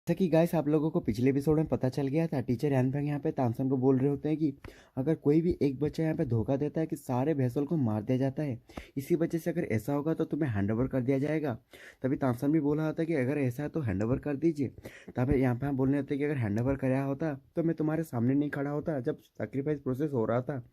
जैसा कि गाइस आप लोगों को पिछले एपिसोड में पता चल गया था, टीचर यानफेंग यहाँ पे तानसेन को बोल रहे होते हैं कि अगर कोई भी एक बच्चा यहाँ पे धोखा देता है कि सारे भैंसों को मार दिया जाता है। इसी वजह से अगर ऐसा होगा तो तुम्हें हैंड ओवर कर दिया जाएगा। तभी तानसेन भी बोल रहा था कि अगर ऐसा है तो हैंड ओवर कर दीजिए। तब यहाँ पे हम बोलने होते कि अगर हैंड ओवर कराया होता तो मैं तुम्हारे सामने नहीं खड़ा होता जब सेक्रीफाइस प्रोसेस हो रहा था।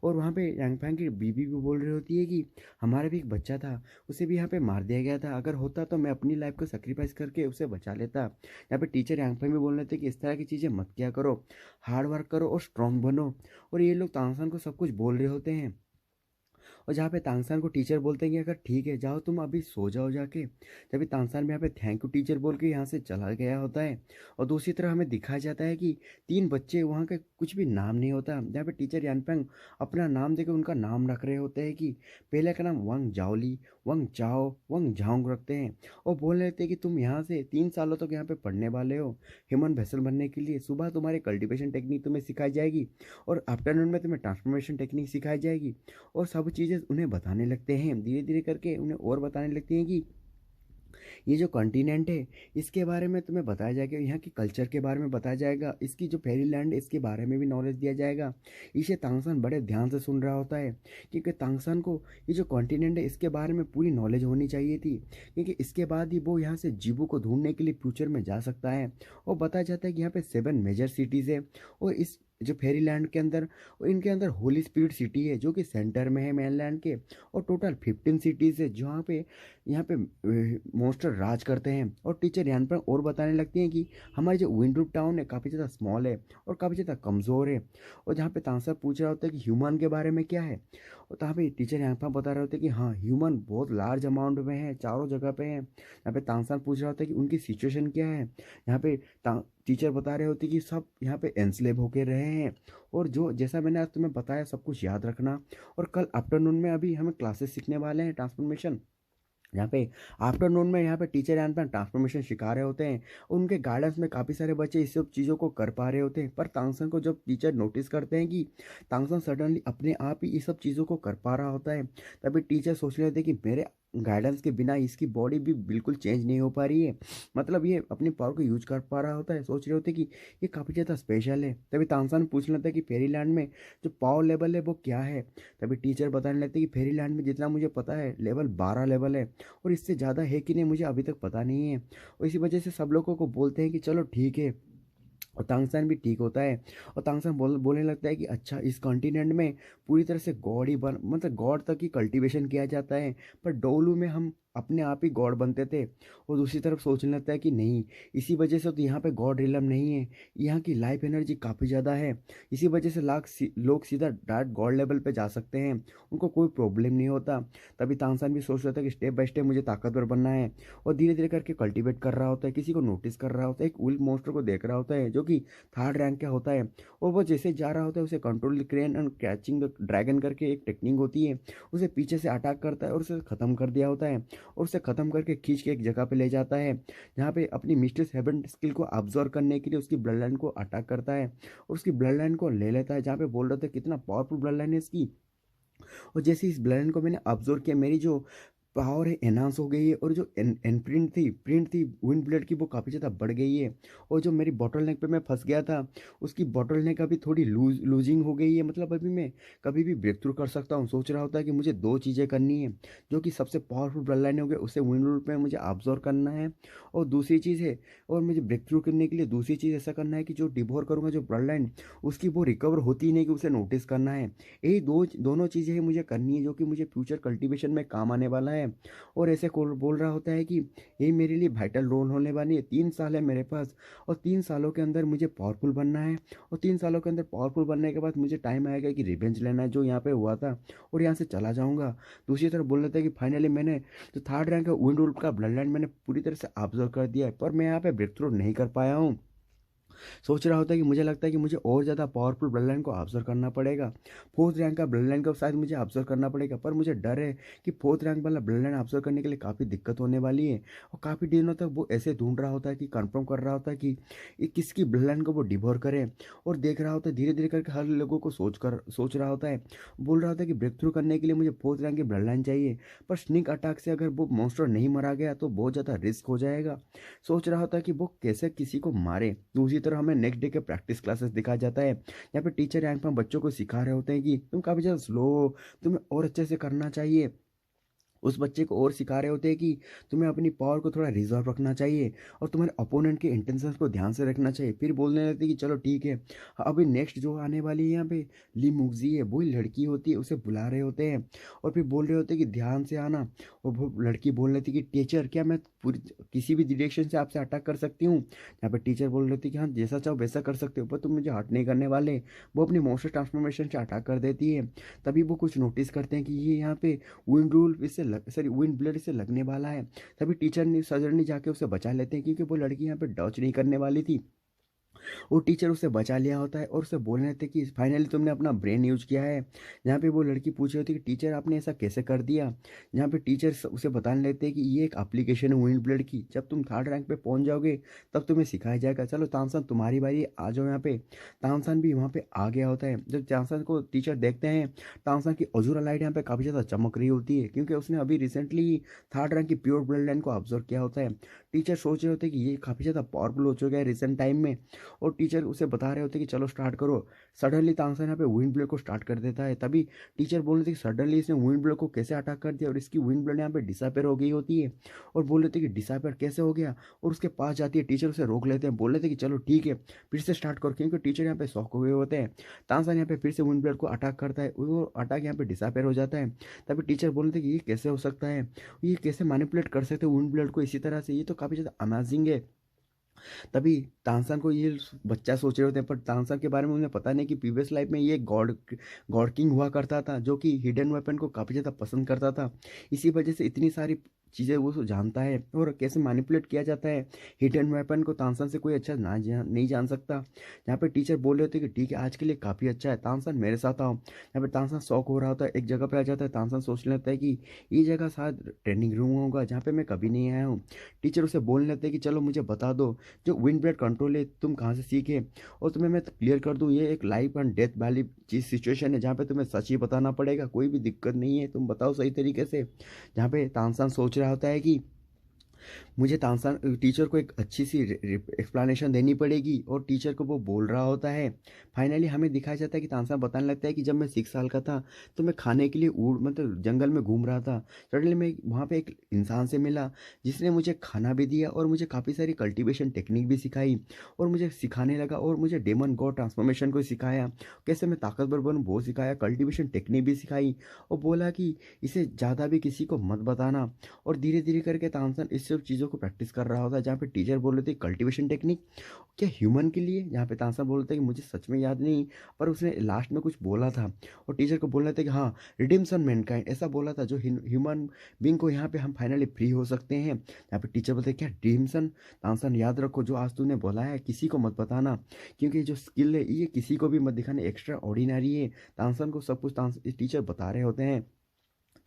और वहाँ पे यांगफैंग की बीबी भी बोल रही होती है कि हमारा भी एक बच्चा था, उसे भी यहाँ पे मार दिया गया था। अगर होता तो मैं अपनी लाइफ को सेक्रीफाइस करके उसे बचा लेता। यहाँ पे टीचर यांगफैंग भी बोल रहे थे कि इस तरह की चीज़ें मत किया करो, हार्ड वर्क करो और स्ट्रांग बनो। और ये लोग तांगसान को सब कुछ बोल रहे होते हैं। और जहाँ पे तांगसान को टीचर बोलते हैं कि अगर ठीक है जाओ तुम अभी सो जाओ जाके। तभी तांगसान भी यहाँ पे थैंक यू टीचर बोल के यहाँ से चला गया होता है। और दूसरी तरफ हमें दिखाया जाता है कि तीन बच्चे वहाँ के कुछ भी नाम नहीं होता। जहाँ पे टीचर यानफेंग अपना नाम देकर उनका नाम रख रहे होते हैं कि पहले का नाम वंग जाओली, वंग चाओ, वंग झाओंग रखते हैं। और बोल रहे थे कि तुम यहाँ से 3 सालों तक यहाँ पे पढ़ने वाले हो ह्यूमन वेसल बनने के लिए। सुबह तुम्हारे कल्टीवेशन टेक्निक तुम्हें सिखाई जाएगी और आफ्टरनून में तुम्हें ट्रांसफॉर्मेशन टेक्निक सिखाई जाएगी। और सब चीज़ें उन्हें बताने लगते हैं, धीरे धीरे करके उन्हें और बताने लगती हैं कि ये जो कॉन्टिनेंट है इसके बारे में तुम्हें बताया जाएगा, यहाँ की कल्चर के बारे में बताया जाएगा, इसकी जो फेरी लैंड इसके बारे में भी नॉलेज दिया जाएगा। इसे तांगसान बड़े ध्यान से सुन रहा होता है क्योंकि तांगसान को ये जो कॉन्टिनेंट है इसके बारे में पूरी नॉलेज होनी चाहिए थी, क्योंकि इसके बाद ही वो यहाँ से जीवो को ढूंढने के लिए फ्यूचर में जा सकता है। और बताया जाता है कि यहाँ पे 7 मेजर सिटीज़ है। और इस जो फेरी लैंड के अंदर और इनके अंदर होली स्पिरिट सिटी है जो कि सेंटर में है मेनलैंड के। और टोटल 15 सिटीज़ है जहाँ पे यहाँ पे मोस्टर राज करते हैं। और टीचर यहाँ पर और बताने लगती हैं कि हमारी जो विंडरूप टाउन है काफ़ी ज़्यादा स्मॉल है और काफ़ी ज़्यादा कमज़ोर है। और जहाँ पे तांसा पूछ रहा होता है कि ह्यूमन के बारे में क्या है, और तहाँ पे टीचर यहाँ पर बता रहे होते हैं कि हाँ ह्यूमन बहुत लार्ज अमाउंट में है, चारों जगह पे है। यहाँ पे तांसान पूछ रहा होता है कि उनकी सिचुएशन क्या है। यहाँ पे टीचर बता रहे होते कि सब यहाँ पे एनस्लेव होके रहे हैं। और जो जैसा मैंने आज तुम्हें बताया सब कुछ याद रखना। और कल आफ्टरनून में अभी हमें क्लासेस सीखने वाले हैं ट्रांसफॉर्मेशन। यहाँ पे आफ्टरनून में यहाँ पे टीचर यहाँ पर ट्रांसफॉर्मेशन सिखा रहे होते हैं। उनके गाइडेंस में काफ़ी सारे बच्चे इस सब चीज़ों को कर पा रहे होते हैं। पर तांगसन को जब टीचर नोटिस करते हैं कि तांगसन सडनली अपने आप ही ये सब चीज़ों को कर पा रहा होता है, तभी टीचर सोच रहे थे कि मेरे गाइडेंस के बिना इसकी बॉडी भी बिल्कुल चेंज नहीं हो पा रही है, मतलब ये अपनी पावर को यूज कर पा रहा होता है। सोच रहे होते कि ये काफ़ी ज़्यादा स्पेशल है। तभी तांगसन पूछ लेता है कि फेरीलैंड में जो पावर लेवल है वो क्या है। तभी टीचर बताने लगते हैं कि फेरीलैंड में जितना मुझे पता है लेवल 12 लेवल है, और इससे ज़्यादा है कि नहीं मुझे अभी तक पता नहीं है। और इसी वजह से सब लोगों को बोलते हैं कि चलो ठीक है। और तांगसान भी ठीक होता है। और तांगसान बोलने लगता है कि अच्छा इस कॉन्टिनेंट में पूरी तरह से गॉड ही बन मतलब गॉड तक ही कल्टीवेशन किया जाता है, पर डोलू में हम अपने आप ही गॉड बनते थे। और दूसरी तरफ सोचने लगता है कि नहीं, इसी वजह से तो यहाँ पे गॉड रिलम नहीं है, यहाँ की लाइफ एनर्जी काफ़ी ज़्यादा है। इसी वजह से लोग सीधा डायरेक्ट गॉड लेवल पे जा सकते हैं, उनको कोई प्रॉब्लम नहीं होता। तभी तांगसान भी सोच रहा था कि स्टेप बाय स्टेप मुझे ताकतवर बनना है। और धीरे धीरे करके कल्टीवेट कर रहा होता है, किसी को नोटिस कर रहा होता है, एक उल्फ मॉन्स्टर को देख रहा होता है जो कि 3rd रैंक का होता है। और वो जैसे जा रहा होता है उसे control the crane and catching the dragon करके एक टेक्निक होती है, उसे पीछे से अटैक करता है और उसे ख़त्म कर दिया होता है। और उसे ख़त्म करके खींच के एक जगह पे ले जाता है जहाँ पे अपनी मिस्ट्रेस हेवन स्किल को ऑब्जर्व करने के लिए उसकी ब्लड लाइन को अटैक करता है और उसकी ब्लड लाइन को ले लेता है, जहाँ पे बोल रहे थे कितना पावरफुल ब्लड लाइन है इसकी। और जैसे इस ब्लड लाइन को मैंने ऑब्जर्व किया, मेरी जो पावर है एनहांस हो गई है, और जो एन प्रिंट थी विंड ब्लेड की वो काफ़ी ज़्यादा बढ़ गई है। और जो मेरी बॉटल नेक पे मैं फंस गया था उसकी बॉटल नेक अभी थोड़ी लूजिंग हो गई है, मतलब अभी मैं कभी भी ब्रेक थ्रू कर सकता हूँ। सोच रहा होता है कि मुझे 2 चीज़ें करनी है, जो कि सबसे पावरफुल ब्लड लाइन हो गई उसे विंड रूट में मुझे ऑब्जर्व करना है, और दूसरी चीज़ है और मुझे ब्रेक थ्रू करने के लिए दूसरी चीज़ ऐसा करना है कि जो डिवोर करूँगा जो ब्लड लाइन उसकी वो रिकवर होती ही नहीं कि उसे नोटिस करना है। यही दोनों चीज़ें हैं मुझे करनी है जो कि मुझे फ्यूचर कल्टीवेशन में काम आने वाला है। और ऐसे बोल रहा होता है कि ये मेरे लिए वाइटल रोल होने वाली है, 3 साल है मेरे पास और 3 सालों के अंदर मुझे पावरफुल बनना है। और 3 सालों के अंदर पावरफुल बनने के बाद मुझे टाइम आएगा कि रिवेंज लेना है जो यहाँ पे हुआ था, और यहाँ से चला जाऊँगा। दूसरी तरफ बोल रहे थे कि फाइनली मैंने जो 3rd रैंक है विंड वुल्फ का ब्लड लाइन मैंने पूरी तरह से ऑब्जर्व कर दिया है, पर मैं यहाँ पे ब्रेक थ्रू नहीं कर पाया हूँ। सोच रहा होता है कि मुझे लगता है कि मुझे और ज़्यादा पावरफुल ब्लड लाइन को ऑब्जर्व करना पड़ेगा। फोर्थ रैंक का ब्लड लाइन को शायद मुझे ऑब्जर्व करना पड़ेगा, पर मुझे डर है कि फोर्थ रैंक वाला ब्लड लाइन ऑब्जर्व करने के लिए काफ़ी दिक्कत होने वाली है। और काफ़ी दिनों तक वो ऐसे ढूंढ रहा होता है कि कंफर्म कर रहा होता है कि ये किसकी ब्लड लाइन को वो डिवोर करे, और देख रहा होता है धीरे धीरे करके हर लोगों को सोच रहा होता है, बोल रहा होता है कि ब्रेक थ्रू करने के लिए मुझे फोर्थ रैंक की ब्लड लाइन चाहिए। पर स्निक अटैक से अगर वो मॉन्स्टर नहीं मारा गया तो बहुत ज़्यादा रिस्क हो जाएगा। सोच रहा होता है कि वो कैसे किसी को मारे। दूसरी तरफ हमें नेक्स्ट डे के प्रैक्टिस क्लासेस दिखाया जाता है, यहाँ पे टीचर रैंक में बच्चों को सिखा रहे होते हैं कि तुम काफ़ी ज़्यादा स्लो हो, तुम्हें और अच्छे से करना चाहिए। उस बच्चे को और सिखा रहे होते हैं कि तुम्हें अपनी पावर को थोड़ा रिजर्व रखना चाहिए और तुम्हारे अपोनेंट के इंटेंशंस को ध्यान से रखना चाहिए। फिर बोलने लगते हैं कि चलो ठीक है, अभी नेक्स्ट जो आने वाली है यहाँ पे ली मुगजी है, वही लड़की होती है, उसे बुला रहे होते हैं और फिर बोल रहे होते हैं कि ध्यान से आना। और वो लड़की बोल रही थी कि टीचर क्या मैं पूरी किसी भी डिरेक्शन से आपसे अटैक कर सकती हूँ। यहाँ पे टीचर बोल रही थी कि हाँ जैसा चाहो वैसा कर सकते हो, पर तुम मुझे हर्ट नहीं करने वाले। वो अपनी मोशन ट्रांसफॉर्मेशन से अटैक कर देती है। तभी वो कुछ नोटिस करते हैं कि ये यहाँ पे विंड रूल इससे सॉरी विंड ब्लेड इससे लगने वाला है। तभी टीचर ने सडनली जाके उसे बचा लेते हैं, क्योंकि वो लड़की यहाँ पे डॉच नहीं करने वाली थी। वो टीचर उसे बचा लिया होता है और उसे बोल रहे थे कि फाइनली तुमने अपना ब्रेन यूज किया है। जहाँ पे वो लड़की पूछ रही होती है कि टीचर आपने ऐसा कैसे कर दिया। जहाँ पे टीचर उसे बताने लगते हैं कि ये एक एप्लीकेशन है विंड ब्लेड की, जब तुम थर्ड रैंक पे पहुंच जाओगे तब तुम्हें सिखाया जाएगा। चलो तानसन तुम्हारी बारी, आ जाओ यहाँ पे। तानसन भी वहाँ पे आ गया होता है। जब तानसन को टीचर देखते हैं, तानसन की अजूरा लाइट यहाँ पे काफ़ी ज़्यादा चमक रही होती है, क्योंकि उसने अभी रिसेंटली थर्ड रैंक की प्योर ब्लड लाइन को ऑब्जर्व किया होता है। टीचर सोच रहे होते हैं कि ये काफ़ी ज़्यादा पावरफुल हो चुका है रिसेंट टाइम में, और टीचर उसे बता रहे होते कि चलो स्टार्ट करो। सडनली तानसेन यहाँ पे विंड ब्लेड को स्टार्ट कर देता है। तभी टीचर बोल रहे थे कि सडनली इसने विंड ब्लेड को कैसे अटैक कर दिया, और इसकी विंड ब्लेड यहाँ पे डिसअपेयर हो गई होती है। और बोल रहे थे कि डिसअपेयर कैसे हो गया, और उसके पास जाती है। टीचर उसे रोक लेते हैं, बोल रहे थे कि चलो ठीक है फिर से स्टार्ट करो, क्योंकि टीचर यहाँ पे शॉक हो गए होते हैं। तानसेन यहाँ पे फिर से विंड ब्लेड को अटैक करता है, वो अटैक यहाँ पे डिसअपेयर हो जाता है। तभी टीचर बोल रहे थे कि ये कैसे हो सकता है, ये कैसे मैनिपुलेट कर सकते हैं विंड ब्लेड को इसी तरह से, ये तो काफ़ी ज़्यादा अमेजिंग है। तभी तानसेन को ये बच्चा सोच रहे होते हैं, पर तानसेन के बारे में उन्हें पता नहीं कि प्रीवियस लाइफ में ये गॉड गॉड किंग हुआ करता था, जो कि हिडन वेपन को काफ़ी ज़्यादा पसंद करता था। इसी वजह से इतनी सारी चीज़ें वो जानता है, और कैसे मैनिपुलेट किया जाता है हिडन वेपन को तानसेन से कोई अच्छा नहीं जान सकता। यहाँ पे टीचर बोल रहे होते कि ठीक है आज के लिए काफ़ी अच्छा है, तानसेन मेरे साथ आओ। यहाँ पे तानसेन शौक हो रहा होता है, एक जगह पे आ जाता है। तानसेन सोचने लगता है कि ये जगह शायद ट्रेनिंग रूम होगा जहाँ पे मैं कभी नहीं आया हूँ। टीचर उसे बोलने लगते हैं कि चलो मुझे बता दो जो विंड ब्लेड कंट्रोल है तुम कहाँ से सीखे, और तुम्हें मैं क्लियर कर दूँ ये एक लाइफ एंड डेथ वाली चीज सिचुएशन है, जहाँ पे तुम्हें सच ही बताना पड़ेगा, कोई भी दिक्कत नहीं है, तुम बताओ सही तरीके से। जहाँ पे तानसेन सोच रहा होता है कि मुझे तानसेन टीचर को एक अच्छी सी एक्सप्लेनेशन देनी पड़ेगी, और टीचर को वो बोल रहा होता है। फाइनली हमें दिखाया जाता है कि तानसेन बताने लगता है कि जब मैं 6 साल का था तो मैं खाने के लिए उड़ मतलब जंगल में घूम रहा था। सडनली मैं वहाँ पे एक इंसान से मिला, जिसने मुझे खाना भी दिया और मुझे काफ़ी सारी कल्टीवेशन टेक्निक भी सिखाई, और मुझे सिखाने लगा, और मुझे डेमन गॉड ट्रांसफॉर्मेशन को सिखाया, कैसे मैं ताकतवर बनूँ वो सिखाया, कल्टीवेशन टेक्निक भी सिखाई, और बोला कि इसे ज़्यादा भी किसी को मत बताना। और धीरे धीरे करके तानसेन इस सब चीज़ों को प्रैक्टिस कर रहा होता है। जहाँ पे टीचर बोल रहे थे कल्टीवेशन टेक्निक क्या ह्यूमन के लिए, जहाँ पे तानसेन बोल रहे थे कि मुझे सच में याद नहीं, पर उसने लास्ट में कुछ बोला था। और टीचर को बोल रहे थे कि हाँ रिडिम्सन मैनकाइंड ऐसा बोला था, जो ह्यूमन बींग को यहाँ पे हम फाइनली फ्री हो सकते हैं। यहाँ पे टीचर बोलते हैं क्या रिडिम्सन। तानसेन याद रखो जो आज तूने बोला है किसी को मत बताना, क्योंकि जो स्किल है ये किसी को भी मत दिखाना, एक्स्ट्रा ऑर्डिनरी है। तानसेन को सब कुछ टीचर बता रहे होते हैं।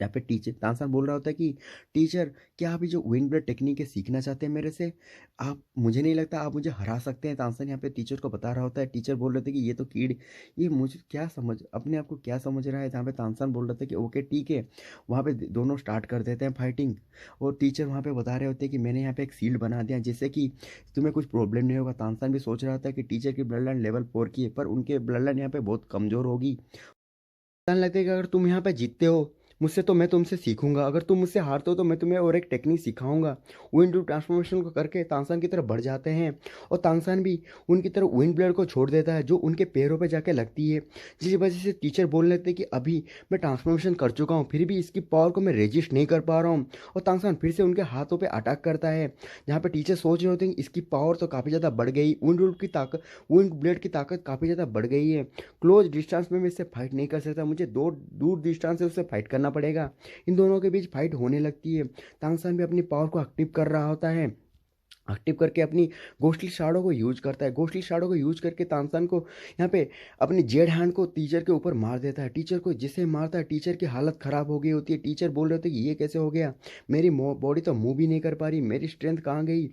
यहाँ पे टीचर तानसेन बोल रहा होता है कि टीचर क्या आप ये जो विंड ब्लेड टेक्निक है सीखना चाहते हैं मेरे से, आप मुझे नहीं लगता आप मुझे हरा सकते हैं। तानसेन यहाँ पे टीचर को बता रहा होता है। टीचर बोल रहे थे कि ये तो कीड़, ये मुझे क्या समझ अपने आप को क्या समझ रहा है। जहाँ पे तानसेन बोल रहा था कि ओके ठीक है, वहाँ पे दोनों स्टार्ट कर देते हैं फाइटिंग। और टीचर वहाँ पे बता रहे होते हैं कि मैंने यहाँ पे एक सील्ड बना दिया जिससे कि तुम्हें कुछ प्रॉब्लम नहीं होगा। तानसेन भी सोच रहा था कि टीचर की ब्लड लाइन लेवल 4 की है, पर उनके ब्लड लाइन यहाँ पे बहुत कमज़ोर होगी। लगता है कि अगर तुम यहाँ पे जीतते हो मुझसे तो मैं तुमसे सीखूंगा, अगर तुम मुझसे हारते हो तो मैं तुम्हें और एक टेक्निक सिखाऊंगा। विंड टू ट्रांसफॉर्मेशन को करके तानसेन की तरफ बढ़ जाते हैं, और तानसेन भी उनकी तरफ विंड ब्लेड को छोड़ देता है जो उनके पैरों पे जाके लगती है। जिस वजह से टीचर बोल लेते हैं कि अभी मैं ट्रांसफॉर्मेशन कर चुका हूँ फिर भी इसकी पावर को मैं रेजिस्ट नहीं कर पा रहा हूँ, और तानसेन फिर से उनके हाथों पर अटैक करता है। जहाँ पे टीचर सोच रहे होते हैं कि इसकी पावर तो काफ़ी ज़्यादा बढ़ गई, विंड ब्लेड की ताकत काफ़ी ज़्यादा बढ़ गई है। क्लोज डिस्टेंस में मैं इससे फाइट नहीं कर सकता, मुझे दो दूर डिस्टेंस से उससे फाइट करना पड़ेगा। इन दोनों के बीच फाइट होने लगती है। तांगसान भी अपनी पावर को एक्टिव कर रहा होता है। एक्टिव करके अपनी घोस्टली शैडो को यूज़ करता है। घोस्टली शैडो को यूज़ करके तानसेन को यहाँ पे अपनी जेड हैंड को टीचर के ऊपर मार देता है। टीचर को जिसे मारता है टीचर की हालत ख़राब हो गई होती है। टीचर बोल रहे होते हैं कि ये कैसे हो गया? मेरी बॉडी तो मूव भी नहीं कर पा रही, मेरी स्ट्रेंथ कहाँ गई?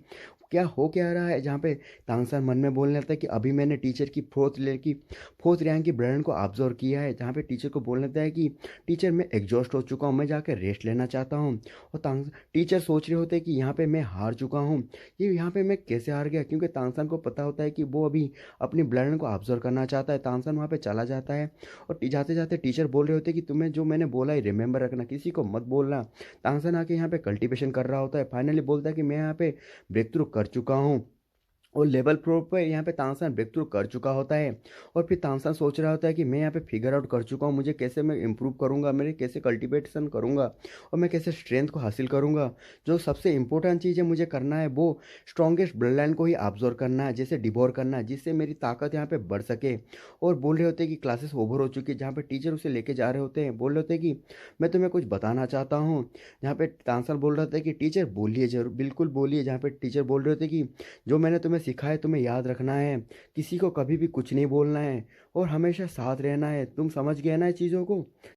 क्या हो क्या रहा है? जहाँ पे तानसेन मन में बोलने लगता है कि अभी मैंने टीचर की फोर्थ रैंक की ब्रेन को ऑब्जर्व किया है। जहाँ पे टीचर को बोलने लगता है कि टीचर मैं एग्जॉस्ट हो चुका हूँ, मैं जाकर रेस्ट लेना चाहता हूँ। और टीचर सोच रहे होते हैं कि यहाँ पे मैं हार चुका हूँ। ये यहाँ पे मैं कैसे हार गया? क्योंकि तानसेन को पता होता है कि वो अभी अपनी ब्लड को ऑब्जर्व करना चाहता है। तानसेन वहाँ पे चला जाता है और जाते जाते टीचर बोल रहे होते हैं कि तुम्हें जो मैंने बोला है रिमेंबर रखना, किसी को मत बोलना। तानसेन आके यहाँ पे कल्टीवेशन कर रहा होता है। फाइनली बोलता है कि मैं यहाँ पे ब्रेक थ्रू कर चुका हूँ। और लेवल प्रो पे यहाँ पे तानसेन ब्रेक थ्रू कर चुका होता है। और फिर तानसेन सोच रहा होता है कि मैं यहाँ पे फिगर आउट कर चुका हूँ, मुझे कैसे मैं इंप्रूव करूँगा, मेरे कैसे कल्टीवेशन करूँगा और मैं कैसे स्ट्रेंथ को हासिल करूँगा। जो सबसे इंपॉर्टेंट चीज़ है मुझे करना है वो स्ट्रॉन्गेस्ट ब्लड लाइन को ही ऑब्जर्व करना है, जैसे डिवोर करना है, जिससे मेरी ताकत यहाँ पे बढ़ सके। और बोल रहे होते हैं कि क्लासेस ओवर हो चुकी है। जहाँ पे टीचर उसे लेके जा रहे होते हैं, बोल रहे होते हैं कि मैं तुम्हें कुछ बताना चाहता हूँ। जहाँ पे तानसेन बोल रहा था कि टीचर बोलिए, जरूर बिल्कुल बोलिए। जहाँ पे टीचर बोल रहे होते कि जो मैंने तुम्हें सिखाया तुम्हें याद रखना है, किसी को कभी भी कुछ नहीं बोलना है और हमेशा साथ रहना है। तुम समझ गए ना ये चीज़ों को?